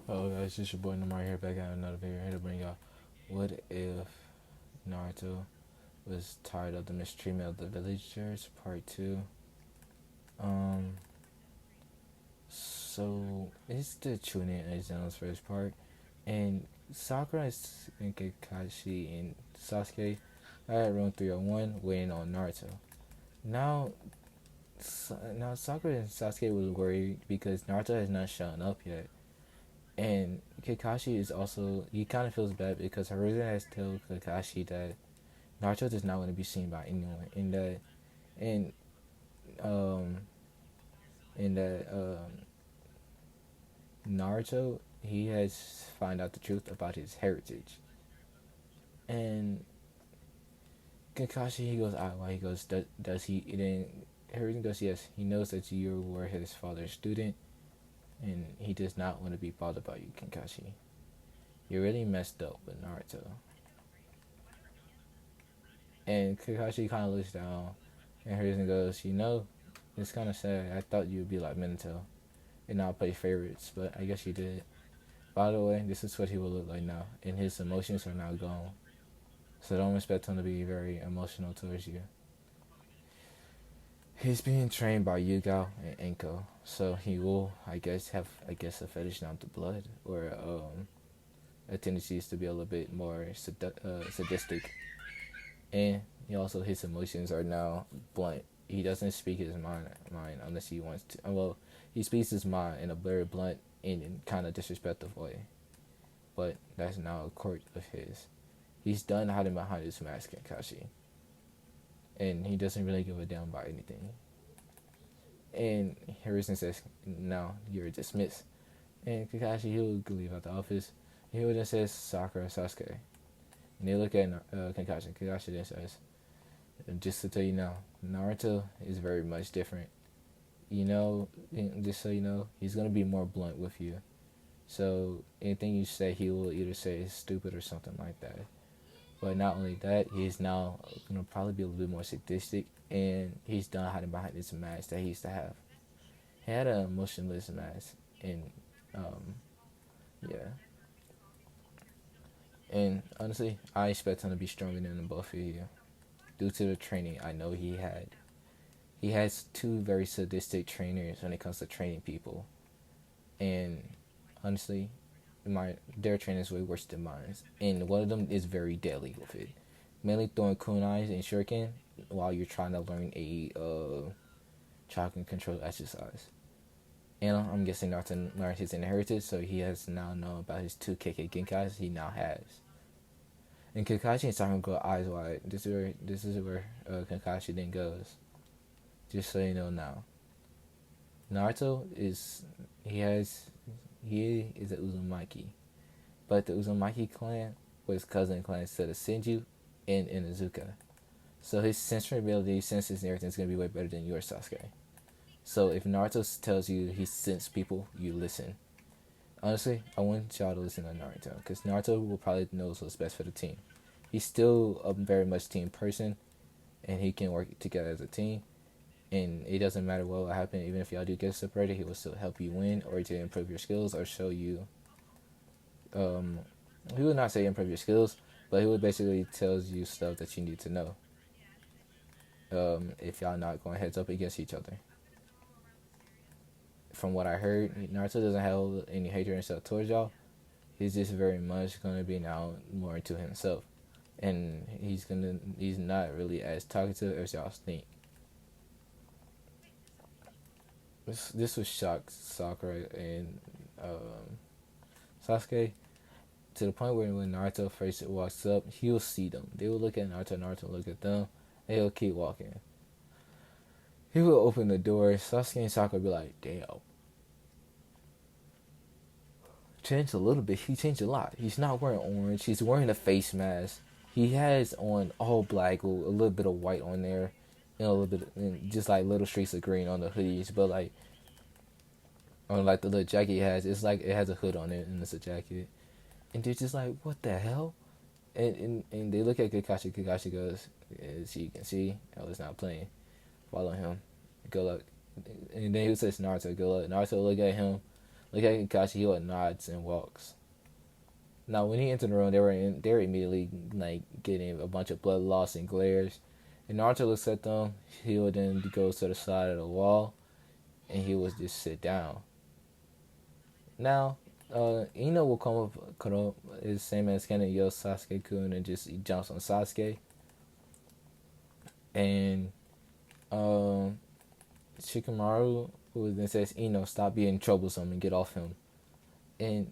Oh guys, it's your boy Namar here back at another video here to bring y'all what if Naruto was tired of the mistreatment of the villagers part 2. Um so it's the Chunin exams first part, and Sakura and Kakashi and Sasuke are at room 301 waiting on Naruto. Now now Sakura and Sasuke was worried because Naruto has not shown up yet. And Kakashi is also, he kind of feels bad because Haruka has told Kakashi that Naruto does not want to be seen by anyone, and that and um and that Naruto, he has found out the truth about his heritage. And Kakashi, he goes, why, he goes, does he? And then Haruka goes, yes, he knows that you were his father's student, and he does not want to be bothered by you, Kakashi. You're really messed up with Naruto. And Kakashi kind of looks down, and Harrison goes, it's kind of sad. I thought you'd be like Minato and not play favorites, but I guess you did. By the way, this is what he will look like now, and his emotions are now gone. So don't expect him to be very emotional towards you. He's being trained by Yugao and Enko, so he will, a fetish now to blood, or a tendency to be a little bit more sadistic. And he also, his emotions are now blunt. He doesn't speak his mind unless he wants to. Well, he speaks his mind in a very blunt and kind of disrespectful way. But that's now a quirk of his. He's done hiding behind his mask, Kakashi, and he doesn't really give a damn about anything. And Harrison says, "Now you're dismissed." And Kakashi, he'll leave out the office. He would just says Sakura Sasuke, and they look at Kakashi. Kakashi then says, "Just to tell you now, Naruto is very much different. Just so you know, he's gonna be more blunt with you. So anything you say, he will either say is stupid or something like that. But not only that, he's now gonna probably be a little bit more sadistic, and he's done hiding behind this mask that he used to have. He had an emotionless mask, and um, yeah. And honestly, I expect him to be stronger than both of you due to the training I know he had. He has two very sadistic trainers when it comes to training people, and honestly, their training is way worse than mine. And one of them is very deadly with it, mainly throwing kunais and shuriken while you're trying to learn a chakra control exercise. And I'm guessing Naruto learned his inheritance, so he has now known about his two KK Genkais he now has. And Kakashi and Sakura go eyes wide. This is where Kakashi then goes. Just so you know now, Naruto is he is a Uzumaki, but the Uzumaki clan was cousin clans to the Senju and Inuzuka. So his sensory ability, senses, and everything is gonna be way better than yours, Sasuke. So if Naruto tells you he senses people, you listen. Honestly, I want y'all to listen to Naruto because Naruto will probably knows what's best for the team. He's still a very much team person, and he can work together as a team. And it doesn't matter what will happen, even if y'all do get separated, he will still help you win or to improve your skills or show you. Um, he would not say improve your skills, but he would basically tells you stuff that you need to know. If y'all not going heads up against each other. From what I heard, Naruto doesn't have any hatred and stuff towards y'all. He's just very much gonna be now more into himself, and he's not really as talkative as y'all think. This was shock Sakura and Sasuke to the point where when Naruto first walks up, he'll see them. They will look at Naruto, Naruto will look at them, and he'll keep walking. He will open the door. Sasuke and Sakura will be like, "Damn." Changed a little bit. He changed a lot. He's not wearing orange. He's wearing a face mask. He has on all black with a little bit of white on there, and a little bit, and just like little streaks of green on the hoodies. But like on like the little jacket he has, it's like it has a hood on it, and it's a jacket. And they're just like, "What the hell?" And they look at Kakashi. Kakashi goes, "As you can see, I was not playing. Follow him. Good luck." And then he says, "Naruto, good luck." Naruto look at him, Look at Kakashi, he nods and walks. Now, when he entered the room, they were immediately like getting a bunch of blood loss and glares. And Naruto looks at them. He would then go to the side of the wall, and he would just sit down. Now, Ino will come up, is same as Ken and yells Sasuke-kun and just he jumps on Sasuke. And Shikamaru, who then says, Ino, stop being troublesome and get off him. And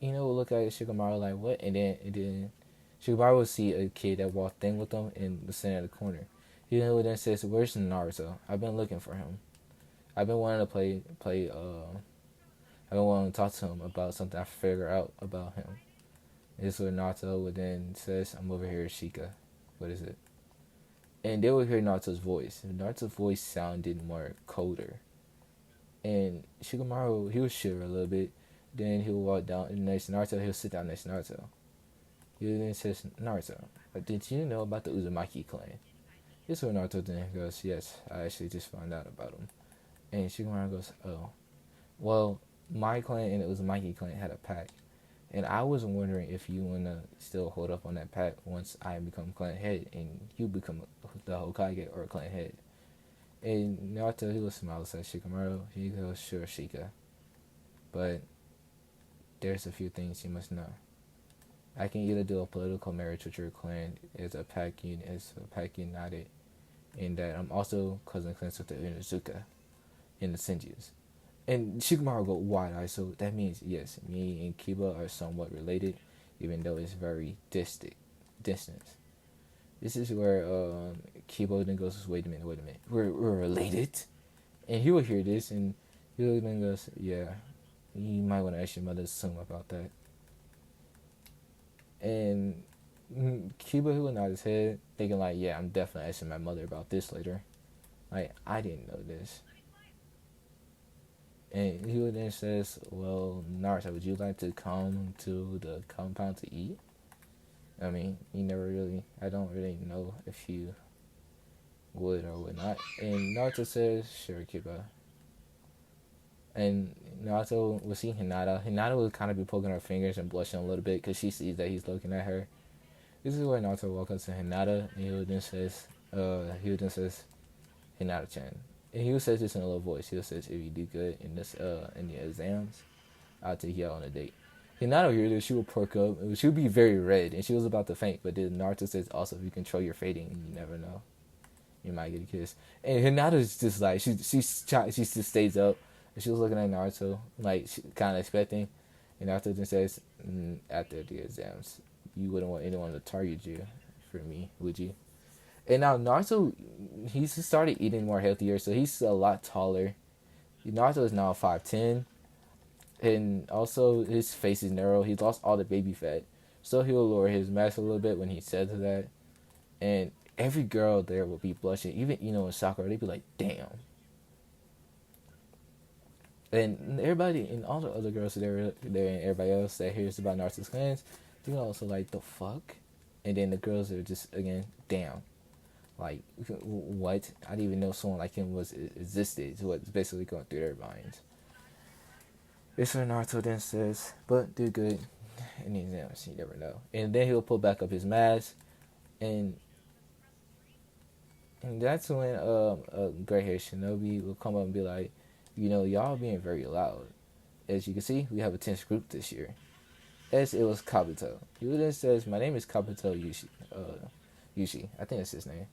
Ino will look at Shikamaru like, what? And then Shikamaru will see a kid that walked in with them in the center of the corner. Ino then says, where's Naruto? I've been looking for him. I've been wanting to I've been wanting to talk to him about something I figure out about him. This is where Naruto would then says, I'm over here, Shika. What is it? And they would hear Naruto's voice. Naruto's voice sounded more colder. And Shikamaru, he would shiver a little bit. Then he would walk down next to Naruto. He'll sit down next to Naruto. He then says, Naruto, did you know about the Uzumaki clan? This is where Naruto then goes, yes, I actually just found out about them. And Shikamaru goes, oh. Well, my clan and the Uzumaki clan had a pact. And I was wondering if you want to still hold up on that pact once I become clan head and you become the Hokage or clan head. And Naruto, he will smile at Shikamaru. He goes, sure, Shika. But there's a few things you must know. I can either do a political marriage with your clan as a pact united, and that I'm also cousin clans with the Inuzuka and the Senjus. And Shikamaru go wide-eyed, so that means, yes, me and Kiba are somewhat related, even though it's very distant. This is where Kiba then goes, wait a minute, we're related? And he will hear this, and he then goes, yeah, you might want to ask your mother some about that. And Kiba, he will nod his head, thinking like, yeah, I'm definitely asking my mother about this later. Like, I didn't know this. And he would then says, well, Naruto, would you like to come to the compound to eat? I mean, I don't really know if you would or would not. And Naruto says, sure, Kiba. And Naruto will see Hinata. Hinata will kind of be poking her fingers and blushing a little bit because she sees that he's looking at her. This is where Naruto walks up to Hinata, and he would then says, Hinata-chan. And he says this in a low voice. He says, if you do good in the exams, I'll take you out on a date. Hinata hear this, she will perk up. She would be very red, and she was about to faint. But then Naruto says, also, if you control your fading, you never know, you might get a kiss. And Hinata's just like she just stays up, and she was looking at Naruto, like kind of expecting. And Naruto then says, after the exams, you wouldn't want anyone to target you for me, would you? And now Naruto, he's started eating more healthier, so he's a lot taller. Naruto is now 5'10", and also his face is narrow. He's lost all the baby fat, so he'll lower his mass a little bit when he says that. And every girl there will be blushing, even Ino and Sakura. They'd be like, "Damn." And everybody, and all the other girls there, and everybody else that hears about Naruto's clans, they're also like, "The fuck," and then the girls are just again, "Damn." Like, what? I didn't even know someone like him existed. So what's basically going through their minds. This is what Naruto then says, but do good in the exams, you never know. And then he'll pull back up his mask, and that's when a gray-haired shinobi will come up and be like, y'all being very loud. As you can see, we have a tense group this year. As it was Kabuto. He then says, my name is Kabuto Yushi. I think that's his name.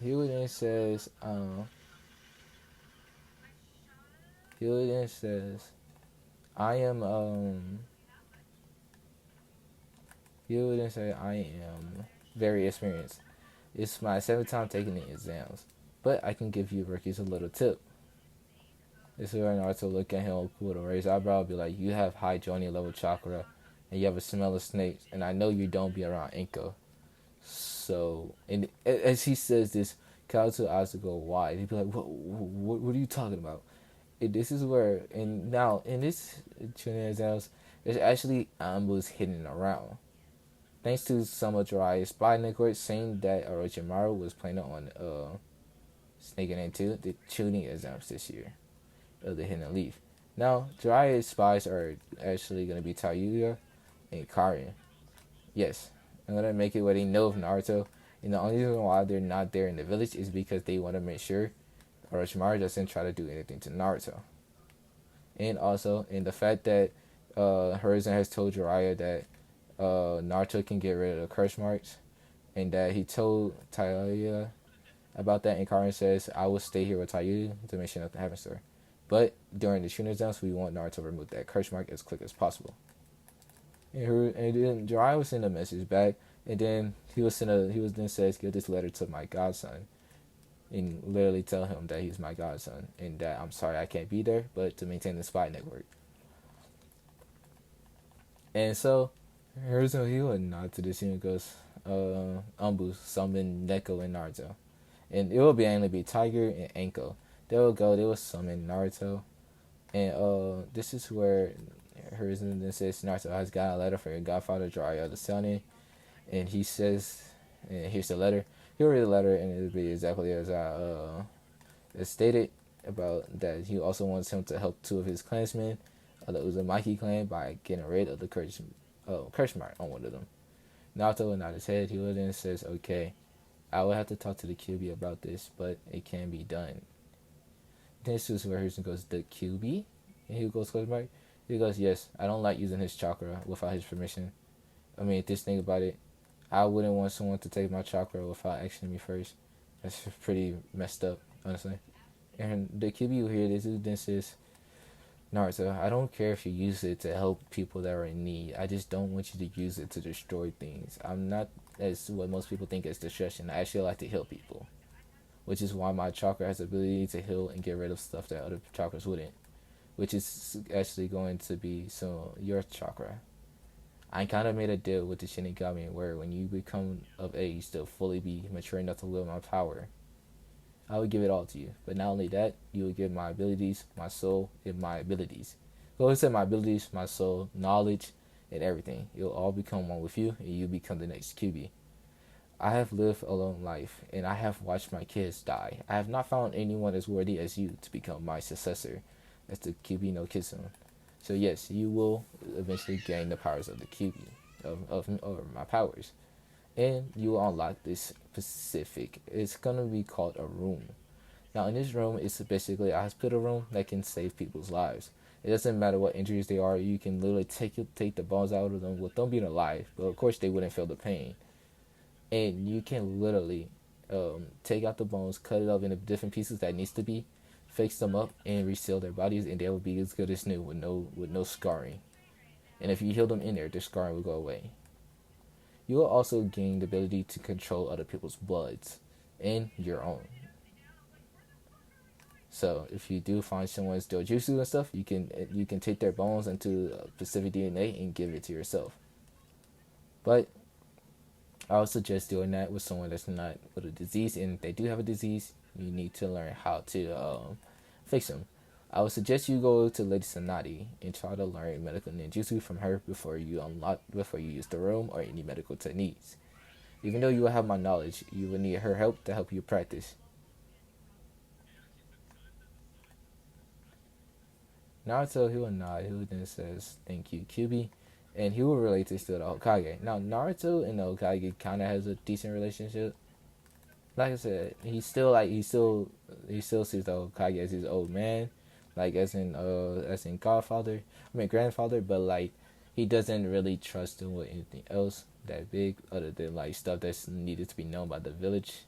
He then says, I am, he would then say, I am very experienced. It's my 7th time taking the exams, but I can give you rookies a little tip. This is where Naruto look at him with a raised eyebrow and be like, you have high joining level chakra, and you have a smell of snakes, and I know you don't be around Inko. So, and as he says this, Kabuto's eyes will go wide. He'd be like, what are you talking about? And this is where, and now, in this Chunin exams, there's actually ambushes hidden around. Thanks to Samurai spy network saying that Orochimaru was planning on sneaking into the Chunin exams this year of the Hidden Leaf. Now, Jiraiya's spies are actually going to be Tayuya and Karin. Yes, I'm going to make it where they know of Naruto. And the only reason why they're not there in the village is because they want to make sure Orochimaru doesn't try to do anything to Naruto. And also, in the fact that Hiruzen has told Jiraiya that Naruto can get rid of the curse marks, and that he told Tayuya about that, and Karin says, I will stay here with Tayuya to make sure nothing happens to her. But during the Shooner's downs, we want Naruto to remove that curse mark as quick as possible. And then Jiraiya was sending a message back, and then he was then says, give this letter to my godson, and literally tell him that he's my godson, and that I'm sorry I can't be there, but to maintain the spy network. And so, here's how he would nod to this, and goes, Umbu summon Neko and Naruto. And it will be only be Tiger and Anko. They will summon Naruto. And this is where Hiruzen then says Naruto has got a letter from your godfather Jiraiya the Sennin, and he says, and here's the letter. He'll read the letter, and it'll be exactly as I stated about that. He also wants him to help two of his clansmen of the Uzumaki clan by getting rid of the curse mark on one of them. Naruto will nod his head. He then says, "Okay, I will have to talk to the QB about this, but it can be done." This is where Hiruzen goes, "The QB?" And he goes, question mark. He goes, "Yes, I don't like using his chakra without his permission. I mean, this thing about it, I wouldn't want someone to take my chakra without asking me first. That's pretty messed up, honestly." And the QB will hear this, then says, "Naruto, I don't care if you use it to help people that are in need. I just don't want you to use it to destroy things. I'm not as what most people think as destruction. I actually like to heal people, which is why my chakra has the ability to heal and get rid of stuff that other chakras wouldn't, which is actually going to be your chakra. I kind of made a deal with the Shinigami where when you become of age to fully be mature enough to wield my power, I would give it all to you. But not only that, you would give my abilities, my soul, and my abilities. Go ahead, my abilities, my soul, knowledge, and everything. It'll all become one with you, and you become the next QB. I have lived a long life, and I have watched my kids die. I have not found anyone as worthy as you to become my successor as the QB no Kitsune. So yes, you will eventually gain the powers of the QB, of my powers. And you will unlock this specific, it's going to be called a room. Now in this room, it's basically a hospital room that can save people's lives. It doesn't matter what injuries they are, you can literally take the bones out of them with them being alive, but of course they wouldn't feel the pain. And you can literally take out the bones, cut it up into different pieces that needs to be, fix them up, and reseal their bodies, and they will be as good as new with no scarring. And if you heal them in there, their scarring will go away. You will also gain the ability to control other people's bloods and your own. So if you do find someone's dojutsu and stuff, you can take their bones into a specific DNA and give it to yourself. But I would suggest doing that with someone that's not with a disease, and if they do have a disease, you need to learn how to fix them. I would suggest you go to Lady Sanadi and try to learn medical ninjutsu from her before you use the room or any medical techniques. Even though you will have my knowledge, you will need her help to help you practice. Naruto, he will nod. He will then says, "Thank you, QB," and he will relate this to the Hokage. Now, Naruto and the Hokage kind of has a decent relationship. Like I said, he still sees the Hokage as his old man, like as in godfather, grandfather, but like he doesn't really trust him with anything else that big other than like stuff that's needed to be known by the village.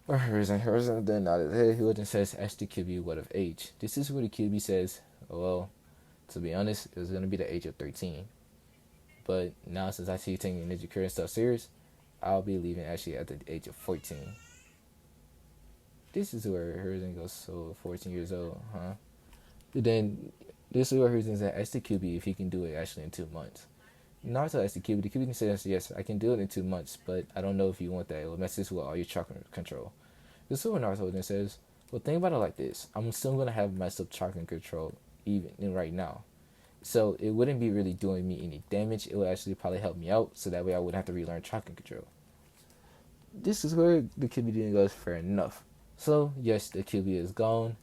Or Hiruzen then nodded his head. He then says, "Ask the QB what of age." This is where the QB says, "Well, to be honest, it was gonna be the age of 13. But now since I see you taking Ninja Career and stuff serious, I'll be leaving actually at the age of 14. This is where Hiruzen goes, so 14 years old, huh? But then this is where Hiruzen says, "Ask the QB if he can do it actually in 2 months." Naruto asked the QB. The QB says, "Yes, I can do it in 2 months, but I don't know if you want that. It will mess with all your chakra control." This is where Naruto then says, "Well, think about it like this. I'm still going to have messed up chakra control even right now. So it wouldn't be really doing me any damage. It would actually probably help me out, so that way I wouldn't have to relearn chakra control." This is where the QB then goes, "Fair enough." So yes, the QB is gone.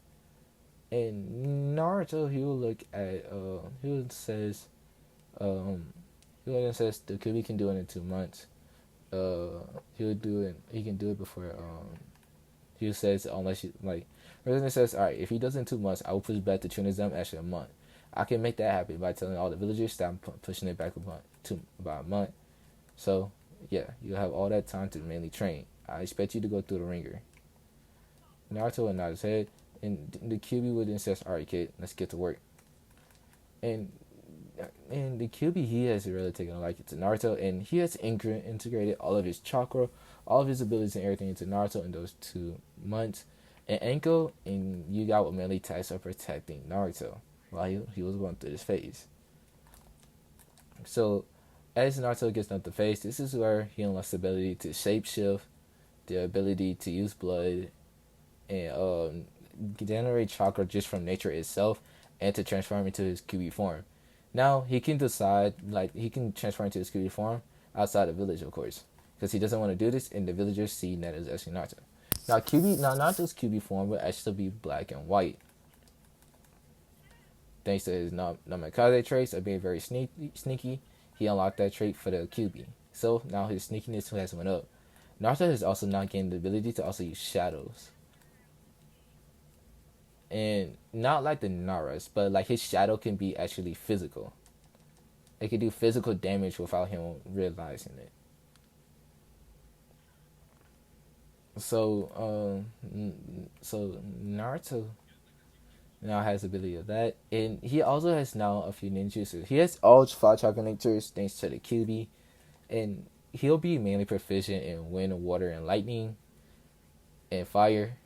And Naruto, he will look at he will says um he will says the Kyuubi can do it in 2 months. Uh, he'll do it. He can do it before he says unless you like. Resident says, all right, if he does it in 2 months, I will push back the Trinizam actually a month. I can make that happen by telling all the villagers that I'm pushing it back a month, to about a month. So yeah, you'll have all that time to mainly train. I expect you to go through the ringer. Naruto would nod his head, and the QB would then says, all right, kid, let's get to work. And and the QB, he has really taken a liking to Naruto, and he has integrated all of his chakra, all of his abilities and everything into Naruto in those 2 months. And Enko and Yuga were mainly tasked with protecting Naruto while he was going through this phase. So, as Naruto gets done the phase, this is where he unlocks the ability to shapeshift, the ability to use blood, and generate chakra just from nature itself, and to transform into his QB form. Now he can decide, like he can transfer into his QB form outside the village, of course, because he doesn't want to do this, and the villagers see that as actually Naruto. Now Naruto's QB form will actually be black and white, thanks to his Namikaze traits of being very sneaky. He unlocked that trait for the QB, so now his sneakiness has went up. Naruto has also now gained the ability to also use shadows, and not like the Naras, but like his shadow can be actually physical. It can do physical damage without him realizing it. So, so Naruto now has the ability of that, and he also has now a few ninjutsu. He has all 5 chakra natures thanks to the QB, and he'll be mainly proficient in wind, water, and lightning, and fire.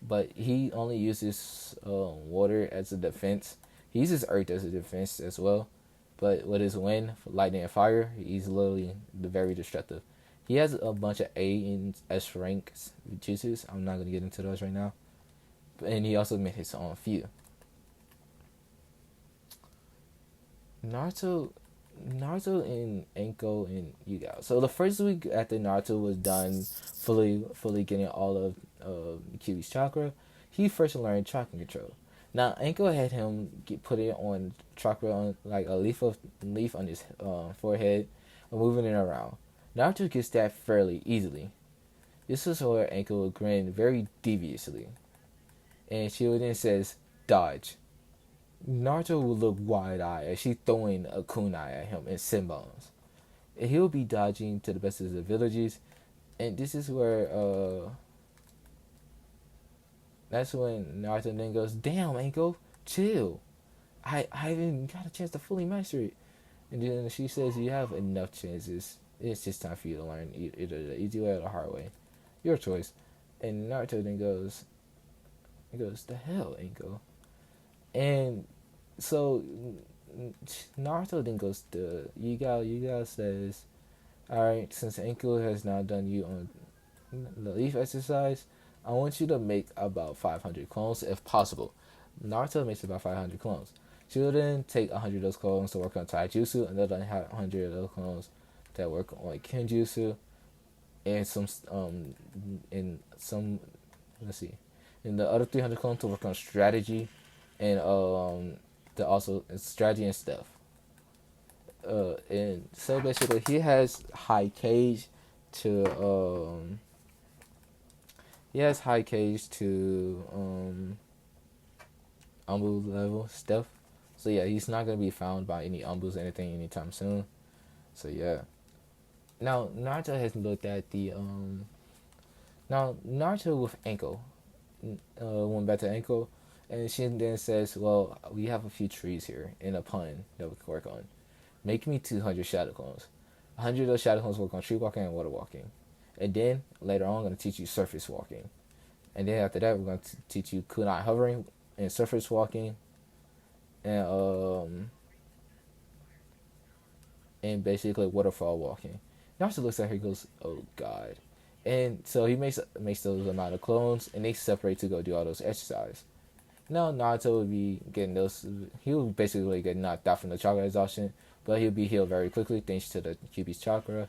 But he only uses water as a defense. He uses earth as a defense as well. But with his wind, lightning, and fire, he's literally very destructive. He has a bunch of A and S rank jutsus. I'm not gonna get into those right now. And he also made his own few. Naruto, Naruto and Enko and Yuga. So the first week after Naruto was done, fully getting all of Kyuubi's chakra, he first learned chakra control. Now Enko had him put it on chakra on like a leaf on his forehead, and moving it around. Naruto gets that fairly easily. This is where Enko would grin very deviously, and she then says, "Dodge." Naruto will look wide-eyed as she throwing a kunai at him in symbols. And he'll be dodging to the best of his abilities, and this is where that's when Naruto then goes, "Damn, Anko, chill. I haven't got a chance to fully master it." And then she says, "You have enough chances. It's just time for you to learn either the easy way or the hard way. Your choice." And Naruto then goes, "The hell, Anko." And so Naruto then goes to Yuga. Yuga says, "Alright, since Enko has now done you on the leaf exercise, I want you to make about 500 clones if possible." Naruto makes about 500 clones. She will then take 100 of those clones to work on Taijutsu, and then 100 of those clones that work on Kenjutsu, and some let's see, and the other 300 clones to work on strategy, and the also strategy and stuff. And so basically, he has high cage to Umbu level stuff. So yeah, he's not gonna be found by any Umbus or anything anytime soon. So yeah. Now Naruto has looked at the now Naruto with Enko went back to Enko, and she then says, "Well, we have a few trees here in a pond that we can work on. Make me 200 shadow clones. 100 of those shadow clones work on tree walking and water walking. And then later on, I'm going to teach you surface walking. And then after that, we're going to teach you kunai hovering and surface walking, and basically waterfall walking." Naruto looks at her and goes, "Oh God." And so he makes those amount of clones, and they separate to go do all those exercises. Now Naruto will be getting those. He will basically get knocked out from the chakra exhaustion, but he'll be healed very quickly thanks to the QB's chakra,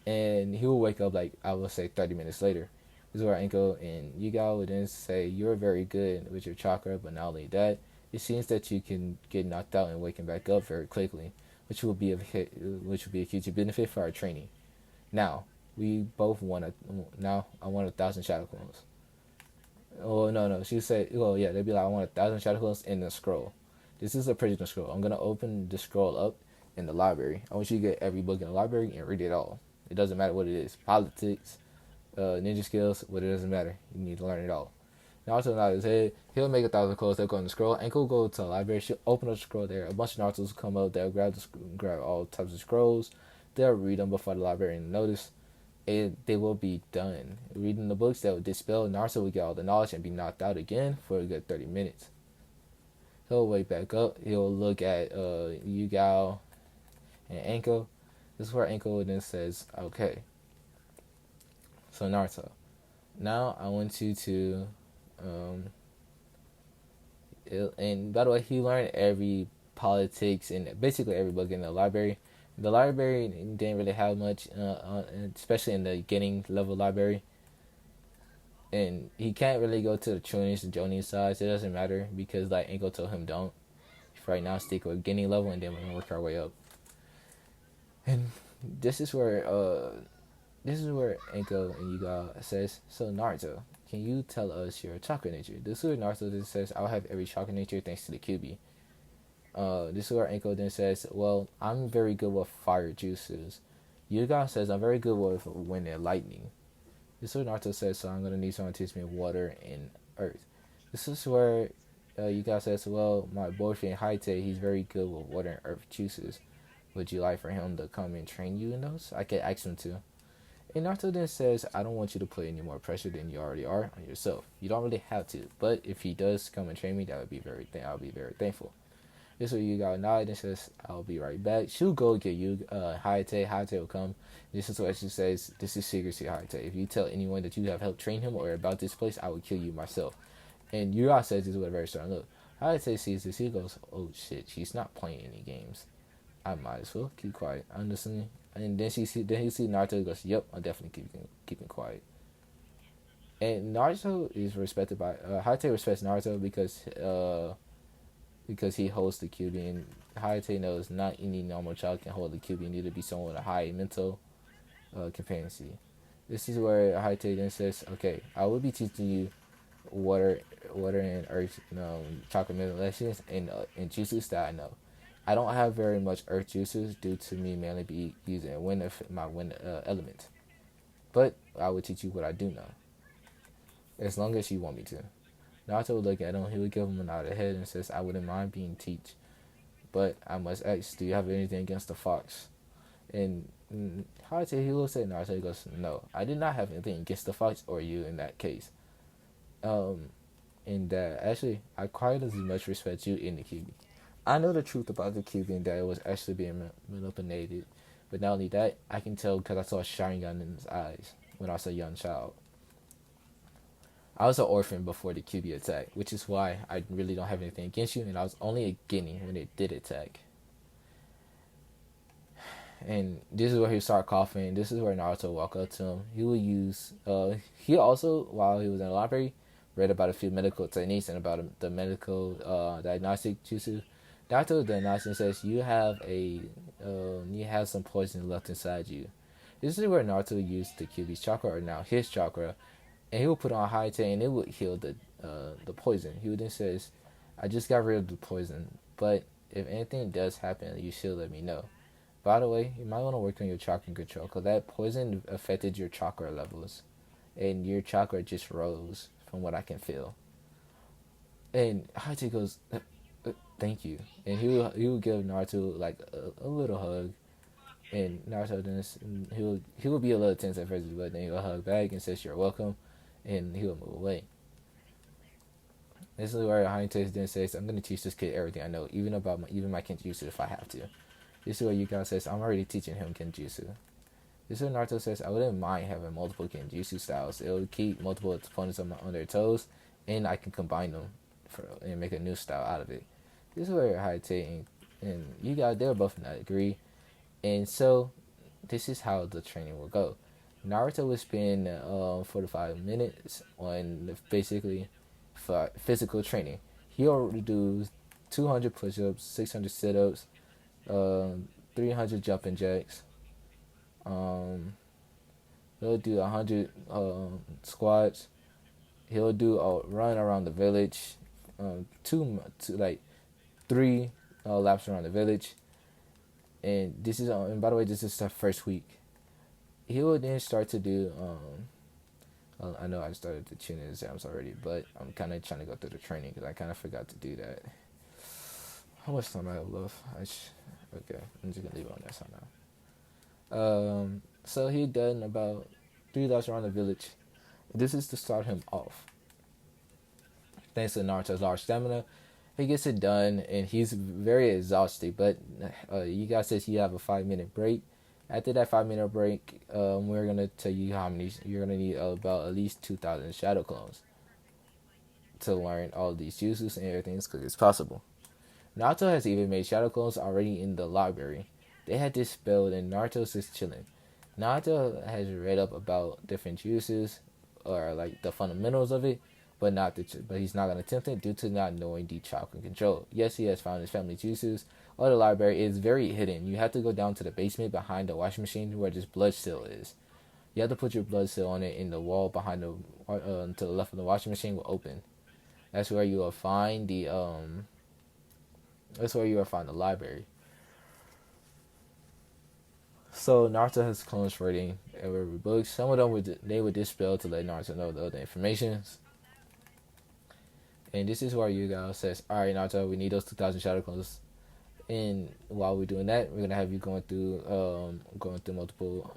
and he will wake up like I would say 30 minutes later. This is where Anko and Yugao would then say, "You're very good with your chakra, but not only that, it seems that you can get knocked out and waking back up very quickly, which will be a huge benefit for our training. Now, we both want a now I want 1,000 shadow clones." Oh no, she said, "Oh yeah, they'd be like, I want 1,000 shadow clones in the scroll. This is a prisoner scroll. I'm gonna open the scroll up in the library. I want you to get every book in the library and read it all. It doesn't matter what it is, politics, ninja skills, but it doesn't matter. You need to learn it all." Naruto nodded his head. He'll make 1,000 clones. They'll go in the scroll. Anko will go to the library. She'll open up the scroll there. A bunch of Narutos will come up. They'll grab all types of scrolls. They'll read them before the librarian notice. And they will be done. Reading the books that will dispel. Naruto will get all the knowledge and be knocked out again for a good 30 minutes. He'll wake back up. He'll look at Yugao and Anko. This is where Anko then says, "Okay, so Naruto, now I want you to um, and by the way, he learned every politics and basically every book in the library. The library didn't really have much, especially in the beginning level library. And he can't really go to the Chunin and Jonin sides. It doesn't matter because like Anko told him don't. For right now, stick with beginning level and then we're gonna work our way up. And this is where Anko and Yuga says, "So Naruto, can you tell us your chakra nature?" This is where Naruto then says, "I'll have every chakra nature thanks to the QB." This is where Anko then says, "Well, I'm very good with fire juices." Yuga says, "I'm very good with wind and lightning." This is where Naruto says, "So I'm gonna need someone to teach me water and earth." This is where Yuga says, "Well, my boyfriend Haite, he's very good with water and earth juices. Would you like for him to come and train you in those? I could ask him to." And Naruto then says, "I don't want you to put any more pressure than you already are on yourself. You don't really have to, but if he does come and train me, I'll be very thankful." This is where you got nod and says, "I'll be right back." She'll go get you, Hayate. Hayate will come. This is what she says. "This is secrecy, Hayate. If you tell anyone that you have helped train him or about this place, I will kill you myself." And Yura says this with a very strong look. Hayate sees this. He goes, "Oh shit, she's not playing any games. I might as well keep quiet." Honestly. And then he see Naruto and goes, "Yep, I'm definitely keeping quiet." And Naruto is respected by Hayate respects Naruto because he holds the QB, and Hayate knows not any normal child can hold the QB. You need to be someone with a high mental competency. This is where Hayate then says, "Okay, I will be teaching you water, and earth, chakra manipulations and juices that I know. I don't have very much earth juices due to me mainly be using my wind element, but I will teach you what I do know, as long as you want me to." Naruto would look at him. He would give him a nod of the head and says, "I wouldn't mind being teach, but I must ask, do you have anything against the fox?" And Hayate, he looks at Naruto. He goes, "No, I did not have anything against the fox or you in that case. And actually, I quite as much respect you in the QB. I know the truth about the QB and that it was actually being manipulated, but not only that, I can tell because I saw a Sharingan in his eyes when I was a young child. I was an orphan before the QB attack, which is why I really don't have anything against you, and I was only a guinea when it did attack." And this is where he start coughing. This is where Naruto walk up to him. He will use. He also, while he was in the library, read about a few medical techniques and about the medical diagnostic juices. Naruto diagnostic says you have some poison left inside you. This is where Naruto used the QB's chakra, or now his chakra, and he will put on high ten, and it would heal the poison. He would then says, "I just got rid of the poison, but if anything does happen, you should let me know. By the way, you might want to work on your chakra control, because that poison affected your chakra levels, and your chakra just rose from what I can feel." And Hachi goes, "Thank you." And he will give Naruto like a little hug, and Naruto then he will be a little tense at first, but then he'll hug back and says, "You're welcome," and he'll move away. This is where Hayate then says, "I'm gonna teach this kid everything I know, even my Kenjutsu if I have to." This is where Yuka says, "I'm already teaching him Kenjutsu." This is where Naruto says, "I wouldn't mind having multiple Kenjutsu styles. It would keep multiple opponents on their toes, and I can combine them and make a new style out of it." This is where Hayate and Yuka, they'll both not agree. And so, this is how the training will go. Naruto would spend 45 minutes on basically for physical training. He'll do 200 push-ups, 600 sit-ups, 300 jumping jacks. Um, he'll do 100 squats. He'll do a run around the village, two like three laps around the village. And this is and by the way, this is the first week. He will then start to do. I know I started the tuning exams already, but I'm kind of trying to go through the training because I kind of forgot to do that. How much time I have left? Okay, I'm just gonna leave it on that side now. So he done about 3 laps around the village. This is to start him off. Thanks to Naruto's large stamina, he gets it done, and he's very exhausted. But you guys says you have a 5 minute break. After that 5 minute break, we're gonna tell you how many you're gonna need about at least 2,000 shadow clones to learn all these uses and everything because it's possible. Naruto has even made shadow clones already in the library. They had this spelled and Naruto's just chilling. Naruto has read up about different juices or like the fundamentals of it, but he's not gonna attempt it due to not knowing the chakra control. Yes, he has found his family juices. Or the library is very hidden. You have to go down to the basement behind the washing machine where this blood seal is. You have to put your blood seal on it, and the wall behind the to the left of the washing machine will open. That's where you will find the That's where you will find the library. So Naruto has clones reading every book. Some of them would dispel to let Naruto know the other information. And this is where Yuga says, "All right, Naruto, we need those 2,000 shadow clones." And while we're doing that, we're gonna have you going through multiple.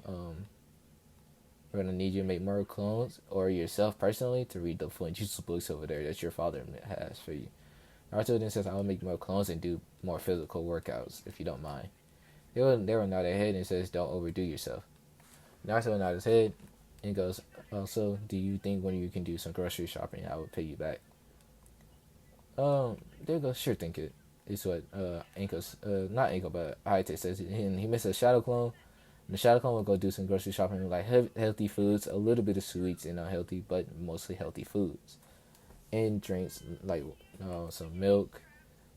We're gonna need you to make more clones or yourself personally to read the full jutsu books over there that your father has for you. Naruto then says, "I will make more clones and do more physical workouts if you don't mind." They will nod their head and says, "Don't overdo yourself." Naruto nods his head and goes, "Also, do you think when you can do some grocery shopping, I will pay you back?" There goes, "Sure, think it." Is what not Anko, but Hayate says. And he missed a shadow clone. And the shadow clone will go do some grocery shopping, like healthy foods, a little bit of sweets and unhealthy, but mostly healthy foods, and drinks like some milk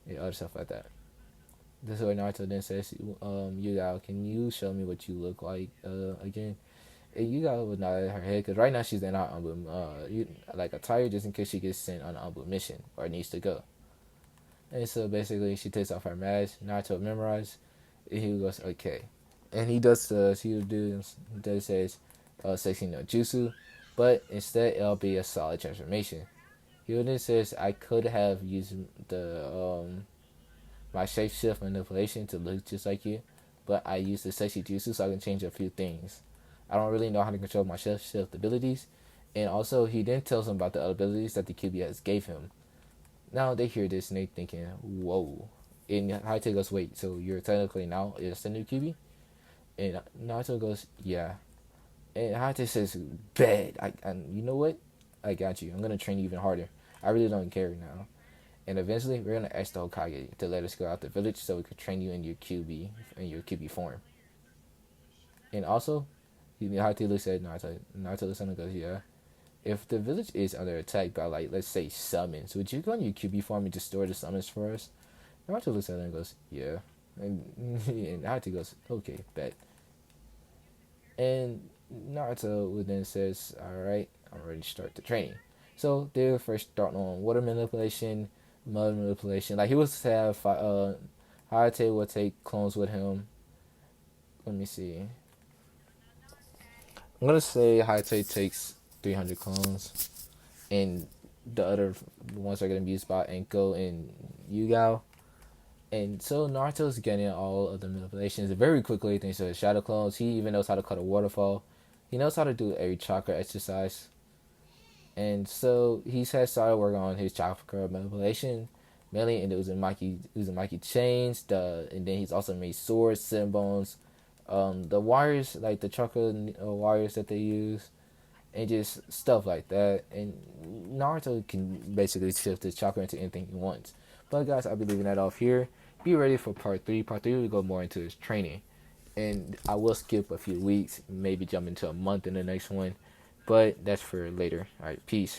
and other stuff like that. This is what Naruto then says, Yuga, can you show me what you look like again? And Yuga would nod her head because right now she's in our like attire just in case she gets sent on an Anbu mission or needs to go. And so basically, she takes off her mask, Naruto memorize, and he goes, "Okay." And he does says, "Sexy no jutsu," but instead it'll be a solid transformation. He then says, "I could have used the my shapeshift manipulation to look just like you, but I used the sexy jutsu so I can change a few things. I don't really know how to control my shift abilities." And also, he then tells him about the abilities that the QBS gave him. Now they hear this and they thinking, "Whoa!" And Hayate goes, "Wait, so you're technically now is the new QB?" And Naruto goes, "Yeah." And Hayate says, "Bad. And you know what? I got you. I'm gonna train you even harder. I really don't care now." And eventually, we're gonna ask the Hokage to let us go out the village so we could train you in your QB form. And also, Hayate looks at Naruto. Naruto looks at him and goes, "Yeah. If the village is under attack by, like, let's say summons, would you go on your QB form and just store the summons for us?" Naruto looks at him and goes, "Yeah." And Haruto goes, "Okay, bet." And Naruto would then says, "Alright, I'm ready to start the training." So they will first start on water manipulation, mud manipulation. Like he was to have Hayate will take clones with him. Let me see. I'm gonna say Hayate takes 300 clones, and the other ones are gonna be used by Enko and Yugao. And so Naruto's getting all of the manipulations very quickly thanks to his shadow clones. He even knows how to cut a waterfall. He knows how to do a chakra exercise. And so he's had started working on his chakra manipulation, mainly in the Uzumaki chains. And then he's also made swords, synbones, the wires like the chakra wires that they use, and just stuff like that. And Naruto can basically shift his chakra into anything he wants. But guys, I'll be leaving that off here. Be ready for part 3. Part 3 will go more into his training. and I will skip a few weeks, maybe jump into a month in the next one, but that's for later. All right, peace.